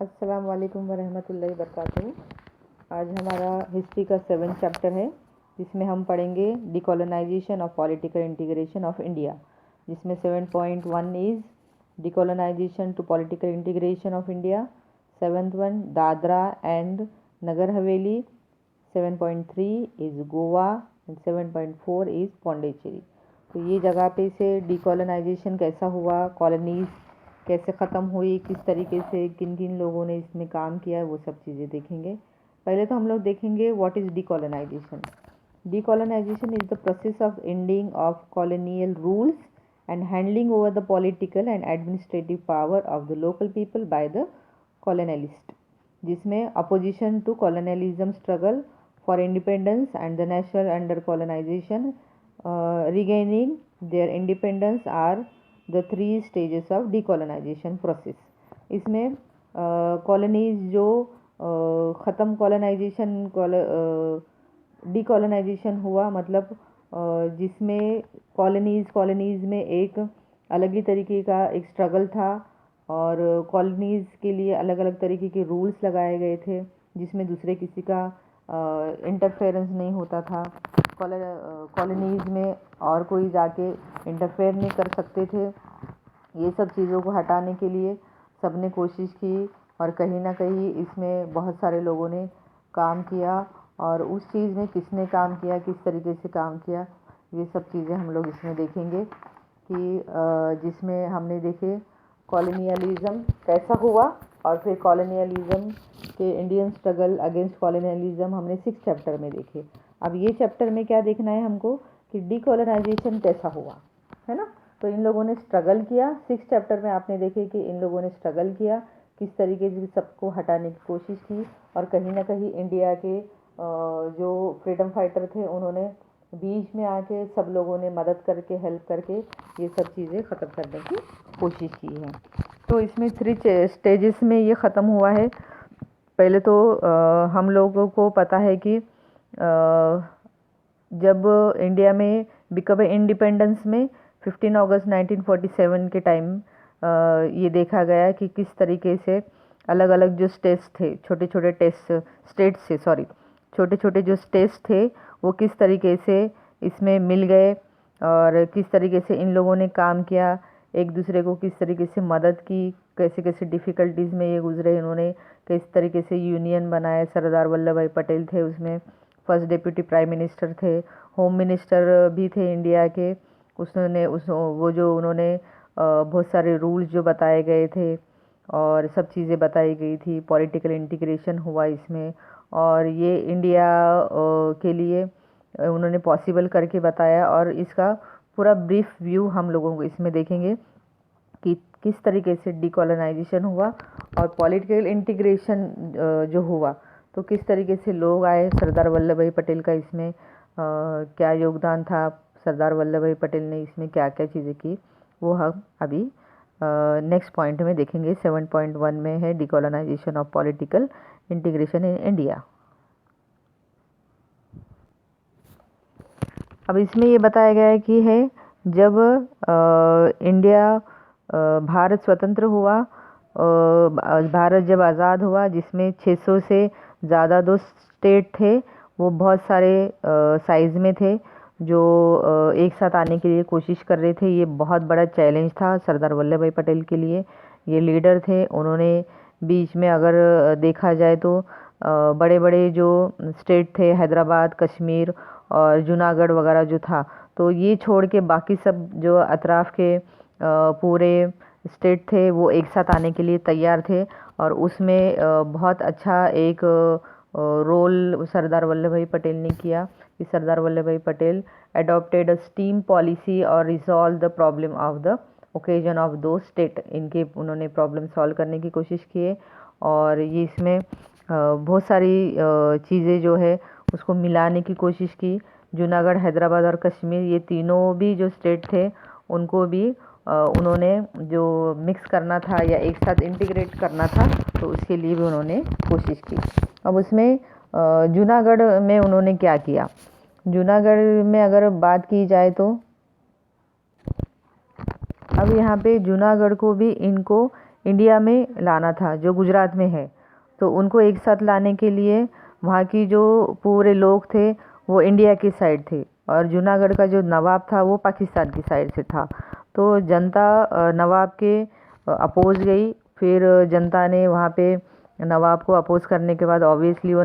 अस्सलाम वालेकुम वरहमतुल्लाहि वबरकातुहू। आज हमारा हिस्ट्री का 7th चैप्टर है, जिसमें हम पढ़ेंगे decolonisation of political integration of India, जिसमें 7.1 is decolonisation to political integration of India, 7th one Dadra and Nagar Haveli, 7.3 is Goa and 7.4 is Pondicherry. तो ये जगह पे से डिकोलोनाइजेशन कैसा हुआ, कॉलोनीज़ कैसे ख़त्म हुई, किस तरीके से किन किन लोगों ने इसमें काम किया, वो सब चीज़ें देखेंगे। पहले तो हम लोग देखेंगे what is decolonisation. Decolonisation is the process of ending of colonial rules and handling over the political and administrative power of the local people by the colonialist, जिसमें opposition to colonialism struggle for independence and the national under colonisation regaining their independence are the 3 stages of decolonization process। इसमें colonies जो ख़त्म decolonisation हुआ, मतलब जिसमें colonies में एक अलग ही तरीके का एक स्ट्रगल था और कॉलोनीज़ के लिए अलग अलग तरीके के रूल्स लगाए गए थे, जिसमें दूसरे किसी का इंटरफेरेंस नहीं होता था। कॉलोनीज़ में और कोई जाके इंटरफेयर नहीं कर सकते थे। ये सब चीज़ों को हटाने के लिए सबने कोशिश की और कहीं ना कहीं इसमें बहुत सारे लोगों ने काम किया, और उस चीज़ में किसने काम किया, किस तरीके से काम किया, ये सब चीज़ें हम लोग इसमें देखेंगे। कि जिसमें हमने देखे कॉलोनियलिज़म कैसा हुआ, और फिर कॉलोनियलिज़म के इंडियन स्ट्रगल अगेंस्ट कॉलोनियलिज़म हमने 6th चैप्टर में देखे। अब ये चैप्टर में क्या देखना है हमको कि डिकोलोनाइजेशन कैसा हुआ, है ना। तो इन लोगों ने स्ट्रगल किया। 6th चैप्टर में आपने देखे कि इन लोगों ने स्ट्रगल किया, किस तरीके से सबको हटाने की कोशिश की, और कहीं ना कहीं इंडिया के जो फ्रीडम फाइटर थे उन्होंने बीच में आके सब लोगों ने मदद करके, हेल्प करके ये सब चीज़ें ख़त्म करने की कोशिश की है। तो इसमें 3 स्टेजेस में ये ख़त्म हुआ है। पहले तो हम लोगों को पता है कि जब इंडिया में बिकम इंडिपेंडेंस में 15 अगस्त 1947 के टाइम ये देखा गया कि किस तरीके से अलग अलग जो स्टेट्स थे, छोटे छोटे जो स्टेट्स थे वो किस तरीके से इसमें मिल गए, और किस तरीके से इन लोगों ने काम किया, एक दूसरे को किस तरीके से मदद की, कैसे कैसे डिफ़िकल्टीज़ में ये गुजरे इन्होंने, किस तरीके से यूनियन बनाए। सरदार वल्लभ भाई पटेल थे उसमें, फर्स्ट डिप्टी प्राइम मिनिस्टर थे, होम मिनिस्टर भी थे इंडिया के। उन्होंने बहुत सारे रूल्स जो बताए गए थे और सब चीज़ें बताई गई थी। पॉलिटिकल इंटीग्रेशन हुआ इसमें, और ये इंडिया के लिए उन्होंने पॉसिबल करके बताया। और इसका पूरा ब्रीफ व्यू हम लोगों को इसमें देखेंगे कि किस तरीके से डिकोलोनाइजेशन हुआ और पॉलिटिकल इंटीग्रेशन जो हुआ, तो किस तरीके से लोग आए। सरदार वल्लभ भाई पटेल का इसमें क्या योगदान था, सरदार वल्लभ भाई पटेल ने इसमें क्या क्या चीज़ें की, वो हम अभी नेक्स्ट पॉइंट में देखेंगे। 7.1 में है decolonisation of political integration in India. अब इसमें ये बताया गया है कि है जब इंडिया भारत स्वतंत्र हुआ, भारत जब आज़ाद हुआ, जिसमें 600 से ज़्यादा 2 स्टेट थे, वो बहुत सारे साइज़ में थे, जो एक साथ आने के लिए कोशिश कर रहे थे। ये बहुत बड़ा चैलेंज था सरदार वल्लभ भाई पटेल के लिए। ये लीडर थे, उन्होंने बीच में अगर देखा जाए तो बड़े बड़े जो स्टेट थे, हैदराबाद, कश्मीर और जूनागढ़ वगैरह जो था, तो ये छोड़ के बाकी सब जो अतराफ़ के पूरे स्टेट थे वो एक साथ आने के लिए तैयार थे। और उसमें बहुत अच्छा एक रोल सरदार वल्लभ भाई पटेल ने किया कि सरदार वल्लभ भाई Patel adopted a steam policy और resolve the problem of the occasion of those state। इनके उन्होंने प्रॉब्लम सॉल्व करने की कोशिश किए, और ये इसमें बहुत सारी चीज़ें जो है उसको मिलाने की कोशिश की। जूनागढ़, हैदराबाद और कश्मीर, ये तीनों भी जो स्टेट थे उनको भी उन्होंने जो मिक्स करना था या एक साथ इंटीग्रेट करना था, तो उसके लिए भी उन्होंने कोशिश की। अब उसमें जूनागढ़ में उन्होंने क्या किया, जूनागढ़ में अगर बात की जाए तो अब यहाँ पे जूनागढ़ को भी इनको इंडिया में लाना था, जो गुजरात में है। तो उनको एक साथ लाने के लिए वहाँ की जो पूरे लोग थे वो इंडिया की साइड थे, और जूनागढ़ का जो नवाब था वो पाकिस्तान की साइड से था। तो जनता नवाब के अपोज गई। फिर जनता ने वहाँ पे नवाब को अपोज करने के बाद ऑब्वियसली वो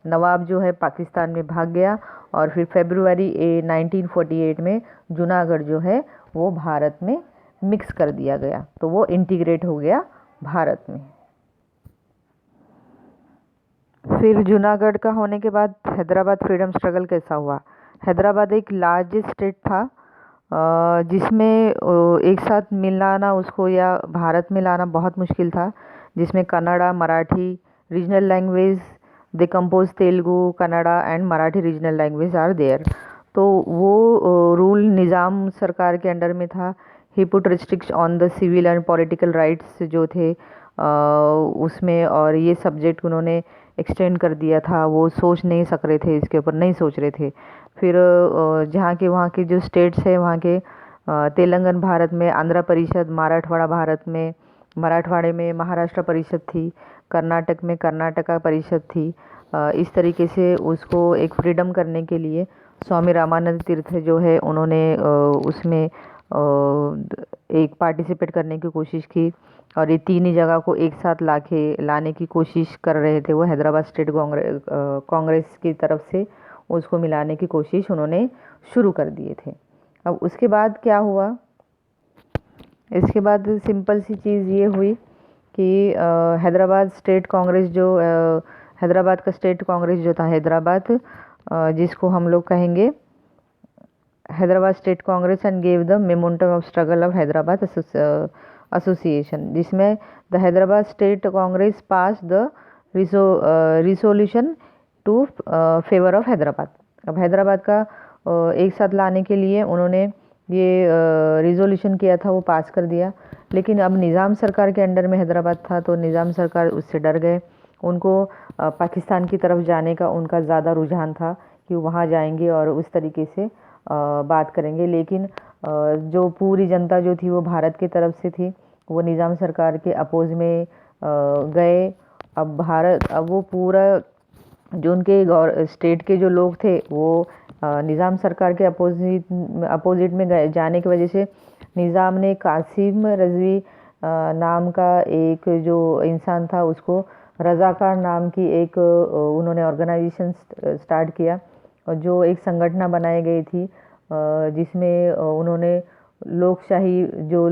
नवाब जो है पाकिस्तान में भाग गया। और फिर फरवरी 1948 में जूनागढ़ जो है वो भारत में मिक्स कर दिया गया, तो वो इंटीग्रेट हो गया भारत में। फिर जूनागढ़ का होने के बाद हैदराबाद फ्रीडम स्ट्रगल कैसा हुआ। हैदराबाद एक लार्जेस्ट स्टेट था, जिसमें एक साथ मिलाना उसको या भारत में लाना बहुत मुश्किल था, जिसमें Kannada, Marathi regional language, they compose Telugu, Kannada and Marathi regional language are there. तो वो रूल निज़ाम सरकार के अंडर में था। He put restrict on the civil and political rights जो थे उसमें, और ये सब्जेक्ट उन्होंने एक्सटेंड कर दिया था। वो सोच नहीं सक रहे थे, इसके ऊपर नहीं सोच रहे थे। फिर जहाँ के वहाँ के जो स्टेट्स है वहाँ के तेलंगाना भारत में आंध्र परिषद, मराठवाड़ा भारत में मराठवाड़े में महाराष्ट्र परिषद थी, कर्नाटक में कर्नाटका परिषद थी। इस तरीके से उसको एक फ्रीडम करने के लिए स्वामी रामानंद तीर्थ जो है उन्होंने उसमें एक पार्टिसिपेट करने की कोशिश की, और ये तीन ही जगह को एक साथ लाने की कोशिश कर रहे थे। वो हैदराबाद स्टेट कांग्रेस की तरफ से उसको मिलाने की कोशिश उन्होंने शुरू कर दिए थे। अब उसके बाद क्या हुआ, इसके बाद सिंपल सी चीज़ ये हुई कि हैदराबाद स्टेट कांग्रेस जो हैदराबाद का स्टेट कांग्रेस जो था हैदराबाद, जिसको हम लोग कहेंगे Hyderabad state congress, and gave the momentum of struggle of Hyderabad association, जिसमें the Hyderabad state congress pass the resolution to favour of Hyderabad. अब हैदराबाद का एक साथ लाने के लिए उन्होंने ये रिजोल्यूशन किया था, वो पास कर दिया। लेकिन अब निज़ाम सरकार के अंडर में हैदराबाद था, तो निज़ाम सरकार उससे डर गए। उनको पाकिस्तान की तरफ जाने का उनका ज़्यादा रुझान था कि वहाँ जाएंगे और उस तरीके से बात करेंगे। लेकिन जो पूरी जनता जो थी वो भारत की तरफ से थी, वो निज़ाम सरकार के अपोज में गए। अब वो पूरा जो उनके स्टेट के जो लोग थे वो निज़ाम सरकार के अपोजिट में गए। जाने की वजह से निज़ाम ने कासिम रज़वी नाम का एक जो इंसान था उसको रज़ाकार नाम की एक उन्होंने ऑर्गेनाइजेशन स्टार्ट किया, और जो एक संगठन बनाई गई थी जिसमें उन्होंने लोकशाही जो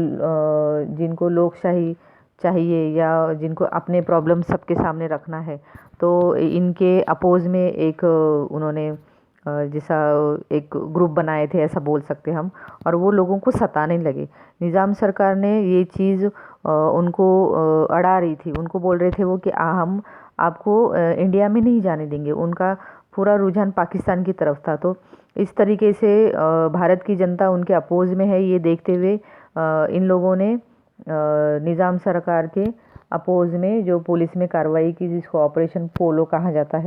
जिनको लोकशाही चाहिए या जिनको अपने प्रॉब्लम सबके सामने रखना है, तो इनके अपोज में एक उन्होंने जैसा एक ग्रुप बनाए थे, ऐसा बोल सकते हम। और वो लोगों को सताने लगे। निज़ाम सरकार ने ये चीज़ उनको अड़ा रही थी। उनको बोल रहे थे वो कि हम आपको इंडिया में नहीं जाने देंगे। उनका पूरा रुझान पाकिस्तान की तरफ था। तो इस तरीके से भारत की जनता उनके अपोज में है, ये देखते हुए इन लोगों ने निज़ाम सरकार के अपोज में जो पुलिस में कार्रवाई की, जिसको ऑपरेशन पोलो कहा जाता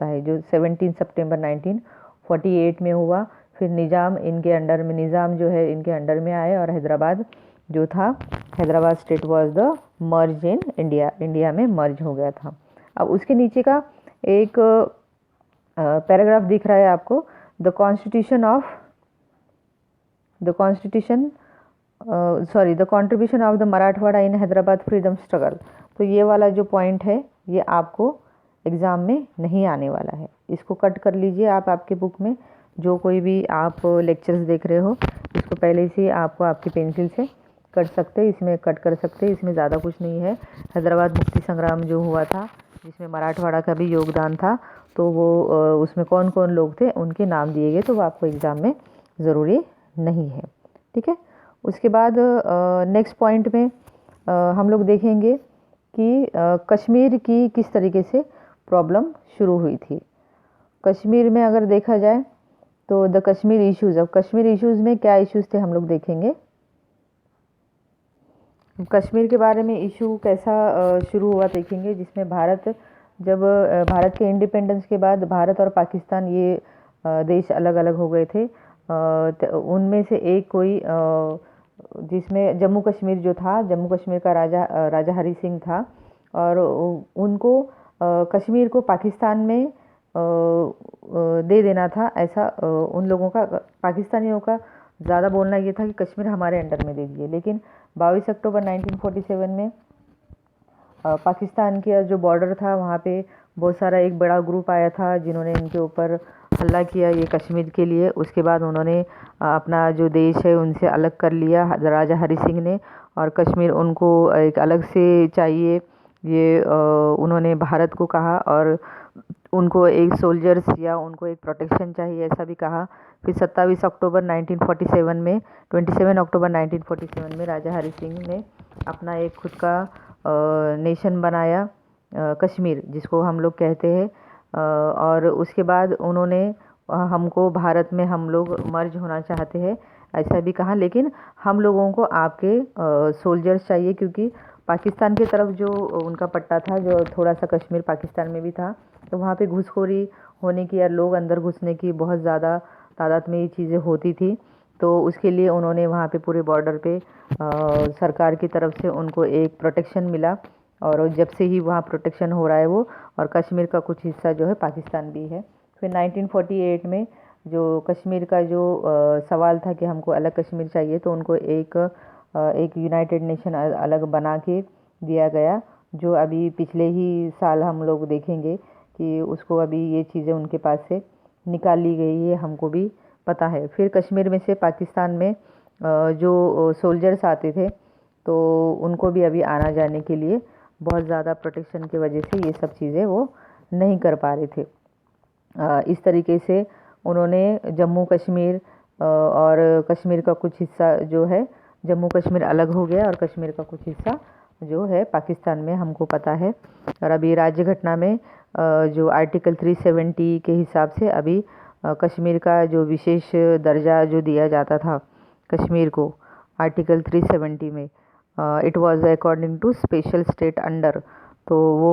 है, जो 17 सितंबर 1948 में हुआ। फिर निज़ाम जो है इनके अंडर में आए, और हैदराबाद जो था, Hyderabad state was the merge in India में मर्ज हो गया था। अब उसके नीचे का एक पैराग्राफ दिख रहा है आपको, the contribution of the Marathwada in Hyderabad freedom struggle. तो ये वाला जो पॉइंट है ये आपको एग्ज़ाम में नहीं आने वाला है, इसको कट कर लीजिए आप आपके बुक में। जो कोई भी आप लेक्चर्स देख रहे हो इसको पहले से आपको आपकी पेंसिल से कट कर सकते, इसमें ज़्यादा कुछ नहीं है। हैदराबाद मुक्ति संग्राम जो हुआ था जिसमें मराठवाड़ा का भी योगदान था, तो वो उसमें कौन कौन लोग थे उनके नाम दिए गए, तो वो आपको एग्ज़ाम में ज़रूरी नहीं है। ठीक है। उसके बाद नेक्स्ट पॉइंट में हम लोग देखेंगे कि कश्मीर की किस तरीके से प्रॉब्लम शुरू हुई थी। कश्मीर में अगर देखा जाए तो द कश्मीर इश्यूज़। अब कश्मीर इश्यूज़ में क्या इश्यूज़ थे हम लोग देखेंगे। कश्मीर के बारे में इशू कैसा शुरू हुआ देखेंगे, जिसमें भारत के इंडिपेंडेंस के बाद भारत और पाकिस्तान ये देश अलग अलग हो गए थे। उनमें से एक कोई जिसमें जम्मू कश्मीर जो था, जम्मू कश्मीर का राजा हरि सिंह था, और उनको कश्मीर को पाकिस्तान में दे देना था। ऐसा उन लोगों का, पाकिस्तानियों का ज़्यादा बोलना ये था कि कश्मीर हमारे अंडर में दे दिए। लेकिन 22 अक्टूबर 1947 में पाकिस्तान का जो बॉर्डर था वहाँ पे बहुत सारा एक बड़ा ग्रुप आया था जिन्होंने इनके ऊपर हल्ला किया ये कश्मीर के लिए। उसके बाद उन्होंने अपना जो देश है उनसे अलग कर लिया राजा हरि सिंह ने, और कश्मीर उनको एक अलग से चाहिए ये उन्होंने भारत को कहा, और उनको एक सोल्जर्स या उनको एक प्रोटेक्शन चाहिए ऐसा भी कहा। फिर 27 अक्टूबर 1947 में 27 अक्टूबर 1947 में राजा हरि सिंह ने अपना एक खुद का नेशन बनाया, कश्मीर जिसको हम लोग कहते हैं। और उसके बाद उन्होंने हमको भारत में हम लोग मर्ज होना चाहते हैं ऐसा भी कहा। लेकिन हम लोगों को आपके सोल्जर्स चाहिए, क्योंकि पाकिस्तान की तरफ जो उनका पट्टा था, जो थोड़ा सा कश्मीर पाकिस्तान में भी था, तो वहाँ पे घुसखोरी होने की या लोग अंदर घुसने की बहुत ज़्यादा तादाद में ये चीज़ें होती थी। तो उसके लिए उन्होंने वहाँ पे पूरे बॉर्डर पे सरकार की तरफ से उनको एक प्रोटेक्शन मिला, और जब से ही वहाँ प्रोटेक्शन हो रहा है वो, और कश्मीर का कुछ हिस्सा जो है पाकिस्तान भी है। फिर 1948 में जो कश्मीर का जो सवाल था कि हमको अलग कश्मीर चाहिए, तो उनको एक यूनाइटेड नेशन अलग बना के दिया गया, जो अभी पिछले ही साल हम लोग देखेंगे कि उसको अभी ये चीज़ें उनके पास से निकाल ली गई है, हमको भी पता है। फिर कश्मीर में से पाकिस्तान में जो सोल्जर्स आते थे, तो उनको भी अभी आना जाने के लिए बहुत ज़्यादा प्रोटेक्शन की वजह से ये सब चीज़ें वो नहीं कर पा रहे थे। इस तरीके से उन्होंने जम्मू कश्मीर और कश्मीर का कुछ हिस्सा जो है, जम्मू कश्मीर अलग हो गया और कश्मीर का कुछ हिस्सा जो है पाकिस्तान में हमको पता है। और अभी राज्य घटना में जो आर्टिकल 370 के हिसाब से अभी कश्मीर का जो विशेष दर्जा जो दिया जाता था कश्मीर को आर्टिकल 370 में, it was according to special state under. तो वो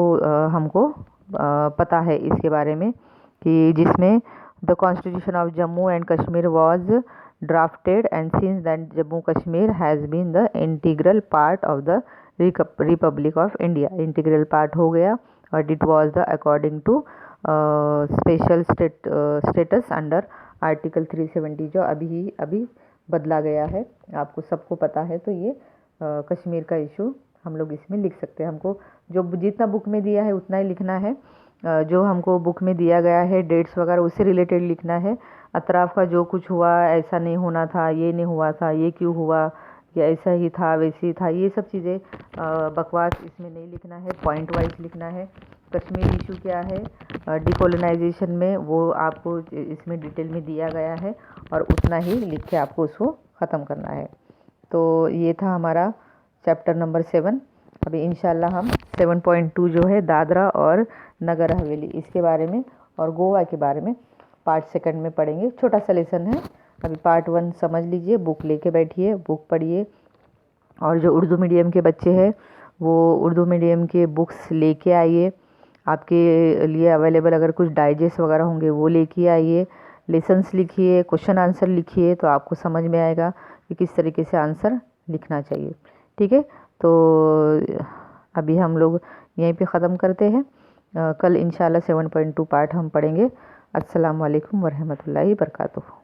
हमको पता है इसके बारे में कि जिसमें the constitution of Jammu and Kashmir was drafted and since that Jammu Kashmir has been the integral part of the republic of India. Integral part हो गया, और it was the according to special status under article 370 जो अभी बदला गया है, आपको सबको पता है। तो ये कश्मीर का इशू हम लोग इसमें लिख सकते हैं। हमको जो जितना बुक में दिया है उतना ही लिखना है। जो हमको बुक में दिया गया है डेट्स वगैरह उससे रिलेटेड लिखना है। अतराफ़ का जो कुछ हुआ, ऐसा नहीं होना था, ये नहीं हुआ था, ये क्यों हुआ, या ऐसा ही था वैसे ही था, ये सब चीज़ें बकवास इसमें नहीं लिखना है, पॉइंट वाइज लिखना है। कश्मीर इशू क्या है डिकोलोनाइजेशन में, वो आपको इसमें डिटेल में दिया गया है, और उतना ही लिख के आपको उसको ख़त्म करना है। तो ये था हमारा चैप्टर नंबर 7। अभी इंशाल्लाह हम 7.2 जो है दादरा और नगर हवेली इसके बारे में और गोवा के बारे में पार्ट 2 में पढ़ेंगे। छोटा सा लेसन है, अभी पार्ट 1 समझ लीजिए, बुक लेके बैठिए, बुक पढ़िए। और जो उर्दू मीडियम के बच्चे हैं वो उर्दू मीडियम के बुक्स लेके आइए, आपके लिए अवेलेबल अगर कुछ डाइजेस्ट वगैरह होंगे वो लेके आइए। लेसन्स लिखिए, क्वेश्चन आंसर लिखिए, तो आपको समझ में आएगा कि किस तरीके से आंसर लिखना चाहिए। ठीक है, तो अभी हम लोग यहीं पे ख़त्म करते हैं। कल इंशाल्लाह 7.2 पार्ट हम पढ़ेंगे। अस्सलाम वालेकुम वरहमतुल्लाहि बरकातुहू।